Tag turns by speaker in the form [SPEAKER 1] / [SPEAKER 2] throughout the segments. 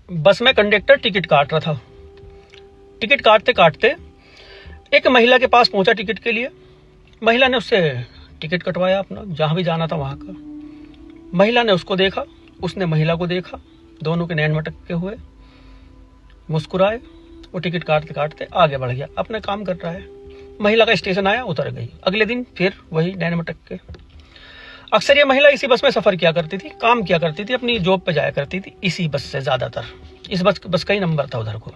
[SPEAKER 1] बस में conductor ticket काट रहा था। टिकट काटते काटते एक महिला के पास पहुंचा टिकट के लिए। महिला ने उससे टिकट कटवाया अपना, जहां भी जाना था वहां का। महिला ने उसको देखा, उसने महिला को देखा, दोनों के नैन मटके हुए, मुस्कुराए। वो टिकट काटते काटते आगे बढ़ गया, अपना काम कर रहा है। महिला का स्टेशन आया, उतर गई। अगले दिन फिर वही नैन मटके। अक्सर ये महिला इसी बस में सफर किया करती थी, काम किया करती थी, अपनी जॉब पे जाया करती थी इसी बस से। ज्यादातर इस बस का ही नंबर था उधर को।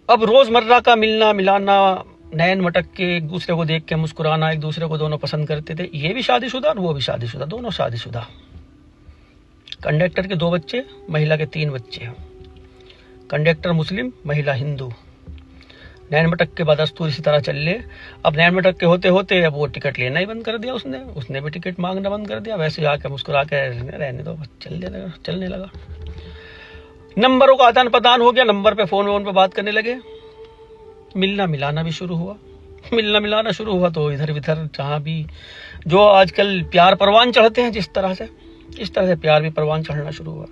[SPEAKER 1] अब रोजमर्रा का मिलना मिलाना, नैन मटक के, एक दूसरे को देख के मुस्कुराना, एक दूसरे को दोनों पसंद करते थे। ये भी शादीशुदा और वो भी शादीशुदा, दोनों शादीशुदा। कंडक्टर के 2 बच्चे, महिला के 3 बच्चे। कंडक्टर मुस्लिम, महिला हिंदू। नैन मटक के बदस्तूर इसी तरह चल ले। अब नैन मटक के होते होते अब वो टिकट लेना ही बंद कर दिया उसने भी टिकट मांगना बंद कर दिया। वैसे आके मुस्कुरा के रहने दो, चलने लगा। नंबरों का आदान प्रदान हो गया, नंबर पे फोन पे बात करने लगे। मिलना मिलाना शुरू हुआ तो इधर उधर जहाँ भी जो आजकल प्यार परवान चढ़ते हैं जिस तरह से, इस तरह से प्यार भी परवान चढ़ना शुरू हुआ।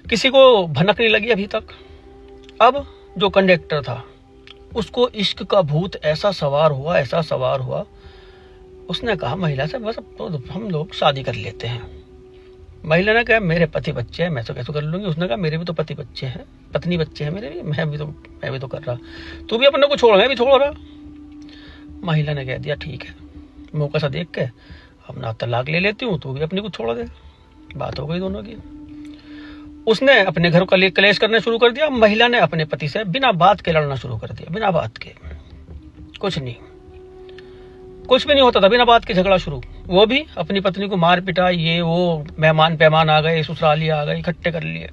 [SPEAKER 1] किसी को भनक नहीं लगी अभी तक। अब जो कंडक्टर था उसको इश्क का भूत ऐसा सवार हुआ, उसने कहा महिला से, बस अब तो हम लोग शादी कर लेते हैं। महिला ने कहा मेरे पति बच्चे हैं, मैं तो कैसे कर लूंगी। उसने कहा मेरे भी तो पति बच्चे हैं, पत्नी बच्चे हैं मेरे भी, मैं भी तो कर रहा, तू भी अपने को छोड़, मैं भी छोड़ रहा। महिला ने कह दिया ठीक है, मौका सा देख के अपना तलाक ले लेती हूँ, तू भी अपनी को छोड़ दे। बात हो गई दोनों की। उसने अपने घर का कलेश करना शुरू कर दिया। महिला ने अपने पति से बिना बात के लड़ना शुरू कर दिया, बिना बात के। कुछ भी नहीं होता था, बिना बात के झगड़ा शुरू। वो भी अपनी पत्नी को मार पिटाई, ये वो, मेहमान आ गए, ससुराली आ गए, इकट्ठे कर लिए।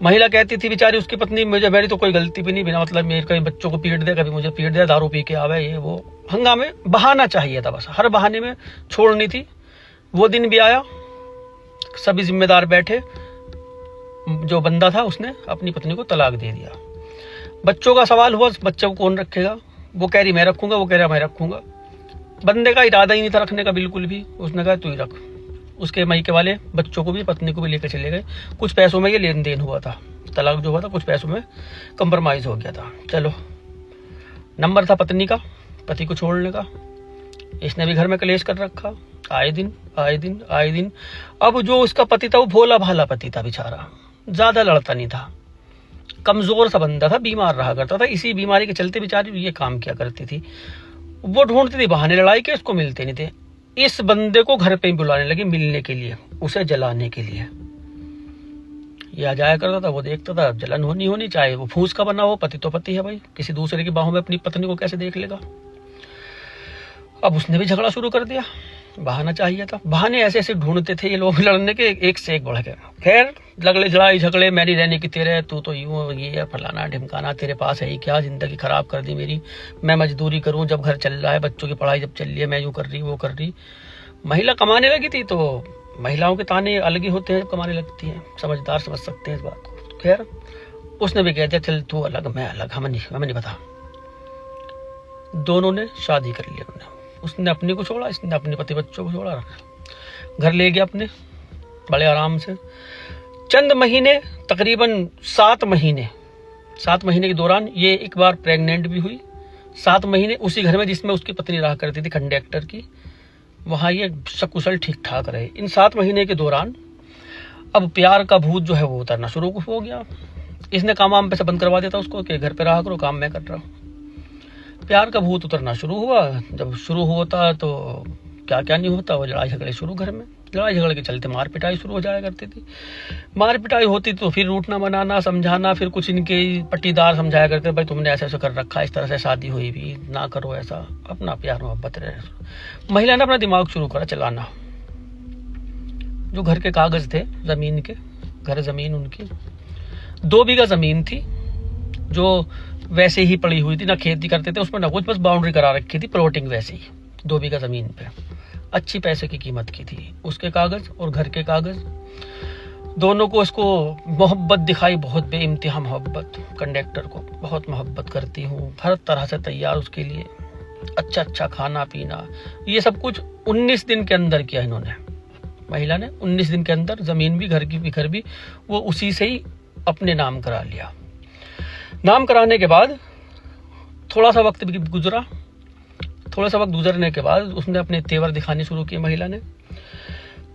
[SPEAKER 1] महिला कहती थी बेचारी उसकी पत्नी, मेरी तो कोई गलती भी नहीं, बिना मतलब मेरे कभी बच्चों को पीट दे, कभी मुझे पीट दे, दारू पी के आवे, ये वो हंगामे। बहाना चाहिए था, बस हर बहाने में छोड़नी थी। वो दिन भी आया, सभी जिम्मेदार बैठे। जो बंदा था उसने अपनी पत्नी को तलाक दे दिया। बच्चों का सवाल हुआ, बच्चे को कौन रखेगा? वो कह रही मैं रखूंगा, वो कह रहा मैं रखूंगा। बंदे का इरादा ही नहीं था रखने का बिल्कुल भी। उसने कहा तू ही रख। उसके मायके वाले बच्चों को भी पत्नी को भी लेकर चले गए। कुछ पैसों में ये लेन देन हुआ था, तलाक जो हुआ था कुछ पैसों में कंप्रोमाइज हो गया था। चलो, नंबर था पत्नी का पति को छोड़ने का। इसने भी घर में कलेश कर रखा, आए दिन। अब जो उसका पति था वो भोला भाला पति था बेचारा, ज्यादा लड़ता नहीं था, कमजोर सा बंदा था, बीमार रहा करता था। इसी बीमारी के चलते बेचारी ये काम किया करती थी। वो ढूंढती थी बहाने लड़ाई के, उसको मिलते नहीं थे। इस बंदे को घर पे ही बुलाने लगी मिलने के लिए, उसे जलाने के लिए। यह जाया करता था, वो देखता था, जलन होनी चाहे वो फूस का बना हो, पति तो पति है भाई, किसी दूसरे की बाहों में अपनी पत्नी को कैसे देख लेगा। अब उसने भी झगड़ा शुरू कर दिया। बहाना चाहिए था, बहाने ऐसे ऐसे ढूंढते थे ये लोग लड़ने के, एक से एक बढ़ गए। खैर लड़ाई झगड़े, मैं नहीं रहने की तेरे, तू तो यूं ये फलाना ढिमकाना, तेरे पास है ही क्या, जिंदगी खराब कर दी मेरी, मैं मजदूरी करूं जब घर चल रहा है, बच्चों की पढ़ाई जब चल रही है, मैं यूं कर रही वो कर रही। महिला कमाने लगी थी तो महिलाओं के ताने अलग ही होते हैं जब कमाने लगती हैं, समझदार समझ सकते हैं इस बात को। खैर उसने भी कह दिया चल तू अलग मैं अलग, हमें नहीं पता। दोनों ने शादी कर ली। उसने अपनी को छोड़ा, इसने अपने पति बच्चों को छोड़ा, घर ले गया अपने बड़े आराम से। चंद महीने, तकरीबन 7 महीने के दौरान ये एक बार प्रेग्नेंट भी हुई। 7 महीने उसी घर में जिसमें उसकी पत्नी रहा करती थी कंडक्टर की, वहां ये सकुशल ठीक ठाक रहे। इन 7 महीने के दौरान अब प्यार का भूत जो है वो उतरना शुरू हो गया। इसने काम पे से बंद करवा देता उसको कि घर पे रहा करो, काम मैं कर रहा हूँ। प्यार का भूत उतरना शुरू हुआ। जब शुरू होता तो क्या क्या नहीं होता, वो लड़ाई झगड़े शुरू घर में। लड़ाई झगड़े के चलते मार पिटाई शुरू हो जाया करती थी। मार पिटाई होती तो फिर रूठना मनाना समझाना, फिर कुछ इनके पट्टीदार समझाया करते भाई तुमने ऐसे कर रखा, इस तरह से शादी हुई भी ना करो ऐसा, अपना प्यार मोहब्बत रहे। महिला ने अपना दिमाग शुरू करा चलाना। जो घर के कागज थे जमीन के, घर जमीन उनकी 2 बीघा जमीन थी जो वैसे ही पड़ी हुई थी, ना खेती करते थे उसमें ना कुछ, बस बाउंड्री करा रखी थी, प्लॉटिंग वैसे ही 2 बीघा जमीन पे अच्छी पैसे की कीमत की थी। उसके कागज और घर के कागज दोनों को उसको मोहब्बत दिखाई, बहुत बेइंतहा मोहब्बत। कंडक्टर को बहुत मोहब्बत करती हूँ, हर तरह से तैयार उसके लिए, अच्छा खाना पीना, ये सब कुछ 19 दिन के अंदर किया इन्होंने। महिला ने 19 दिन के अंदर ज़मीन भी, घर भी वो उसी से ही अपने नाम करा लिया। नाम कराने के बाद थोड़ा सा वक्त गुजरा। थोड़ा सा वक्त गुजरने के बाद उसने अपने तेवर दिखाने शुरू किए। महिला ने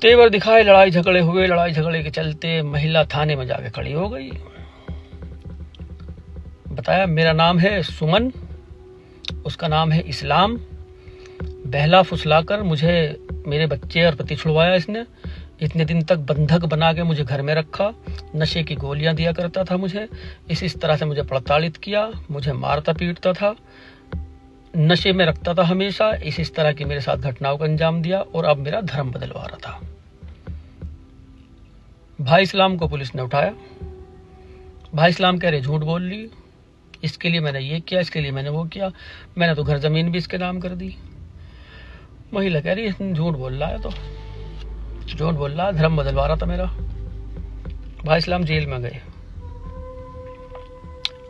[SPEAKER 1] तेवर दिखाए, लड़ाई झगड़े हुए। लड़ाई झगड़े के चलते महिला थाने में जाके खड़ी हो गई। बताया मेरा नाम है सुमन, उसका नाम है इस्लाम। बहला फुसलाकर मुझे मेरे बच्चे और पति छुड़वाया इसने। इतने दिन तक बंधक बना के मुझे घर में रखा, नशे की गोलियां दिया करता था मुझे, इस तरह से मुझे प्रताड़ित किया, मुझे मारता पीटता था, नशे में रखता था हमेशा, इस तरह की मेरे साथ घटनाओं का अंजाम दिया और अब मेरा धर्म बदलवा रहा था। भाई इस्लाम को पुलिस ने उठाया। भाई इस्लाम कह रहे झूठ बोल ली, इसके लिए मैंने ये किया, इसके लिए मैंने वो किया, मैंने तो घर जमीन भी इसके नाम कर दी। महिला कह रही झूठ बोल रहा है, तो झूठ बोल रहा, धर्म बदलवा रहा था मेरा। भाई इस्लाम जेल में गए।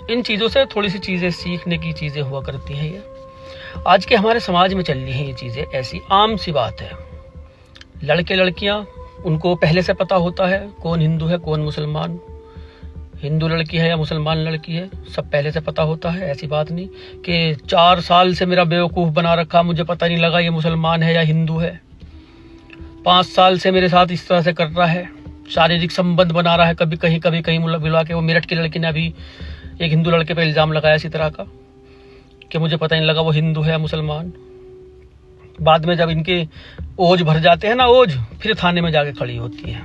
[SPEAKER 1] इन चीजों से थोड़ी सी चीजें सीखने की चीजें हुआ करती हैं। ये आज के हमारे समाज में चल रही हैं ये चीजें, ऐसी आम सी बात है। लड़के लड़कियां, उनको पहले से पता होता है कौन हिंदू है कौन मुसलमान, हिंदू लड़की है या मुसलमान लड़की है, सब पहले से पता होता है। ऐसी बात नहीं कि 4 साल से मेरा बेवकूफ बना रखा, मुझे पता नहीं लगा ये मुसलमान है या हिंदू है। 5 साल से मेरे साथ इस तरह से कर रहा है, शारीरिक संबंध बना रहा है, कभी कहीं बुला के। वो मेरठ की लड़की ने अभी एक हिंदू लड़के पर इल्जाम लगाया इसी तरह का कि मुझे पता नहीं लगा वो हिंदू है या मुसलमान। बाद में जब इनके ओझ भर जाते हैं ना, ओझ, फिर थाने में जाके खड़ी होती है।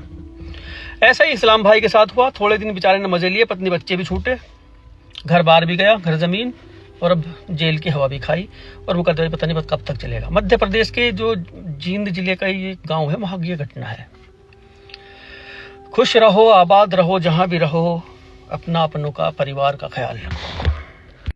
[SPEAKER 1] ऐसा ही इस्लाम भाई के साथ हुआ। थोड़े दिन बेचारे ने मजे लिए, पत्नी बच्चे भी छूटे, घर बार भी गया, घर जमीन, और अब जेल की हवा भी खाई। और वो कहते पता नहीं कब तक चलेगा। मध्य प्रदेश के जो जींद जिले का ये गांव है, वहां की घटना है। खुश रहो, आबाद रहो, जहां भी रहो, अपना अपनों का, परिवार का ख्याल रखो।